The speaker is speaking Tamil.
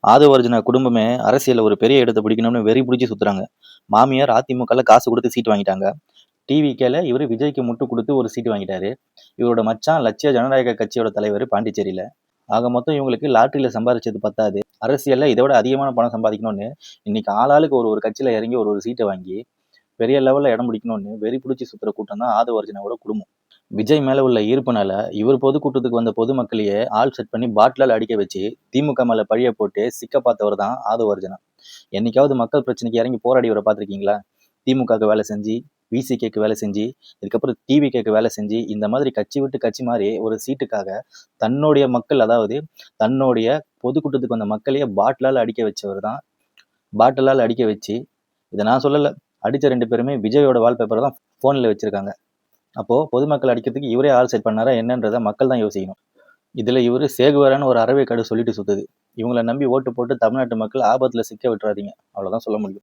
ஆதவர்ஜுனா குடும்பமே அரசியல்ல ஒரு பெரிய இடத்த பிடிக்கணும்னு வெறி பிடிச்சு சுத்துறாங்க. மாமியார் அதிமுகல காசு கொடுத்து சீட் வாங்கிட்டாங்க. டிவிகேல இவரு விஜய்க்கு முட்டு கொடுத்து ஒரு சீட் வாங்கிட்டாரு. இவரோட மச்சான் லட்சிய ஜனநாயக கட்சியோட தலைவர் பாண்டிச்சேரியில. ஆக மொத்தம் இவங்களுக்கு லாட்டரியில சம்பாதிச்சது பத்தாது. அரசியல்ல இதோட அதிகமான பணம் சம்பாதிக்கணும்னு இன்னைக்கு ஆளாளுக்கு ஒரு ஒரு கட்சியில இறங்கி ஒரு ஒரு சீட்டை வாங்கி பெரிய லெவல்ல இடம் பிடிக்கணும்னு வெறி பிடிச்சி சுத்துற கூட்டம் தான் ஆதவர்ஜுனாவோட குடும்பம். விஜய் மேல உள்ள ஈர்ப்புனால இவர் பொதுக்கூட்டத்துக்கு வந்த பொதுமக்களையே ஆள் செட் பண்ணி பாட்டிலால் அடிக்க வச்சு திமுக மேல பழிய போட்டு சிக்க பார்த்தவர் தான் ஆதவர்ஜுனா. என்னைக்காவது மக்கள் பிரச்சனைக்கு இறங்கி போராடியவரை பார்த்திருக்கீங்களா? திமுகவுக்கு வேலை செஞ்சு, விசிகேக்கு வேலை செஞ்சு, இதுக்கப்புறம் டிவிகேக்கு வேலை செஞ்சு, இந்த மாதிரி கட்சி விட்டு கட்சி மாறி ஒரு சீட்டுக்காக தன்னுடைய மக்கள், அதாவது தன்னுடைய பொதுக்கூட்டத்துக்கு வந்த மக்களையே பாட்டிலால் அடிக்க வச்சவர் தான். பாட்டிலால் அடிக்க வச்சு, இதை நான் சொல்லல, அடிச்ச 2 பேருமே விஜயோட வால்பேப்பரை தான் போன்ல வச்சிருக்காங்க. அப்போ பொதுமக்கள் அடிக்கிறதுக்கு இவரே ஆள் செட் பண்ணாரா என்னன்றதை மக்கள் தான் யோசிக்கணும். இதுல இவரு சேகுவாரான்னு ஒரு அறவே காடு சொல்லிட்டு சுத்துது. இவங்களை நம்பி ஓட்டு போட்டு தமிழ்நாட்டு மக்கள் ஆபத்துல சிக்க விட்டுறாதீங்க. அவ்வளவுதான் சொல்ல முடியும்.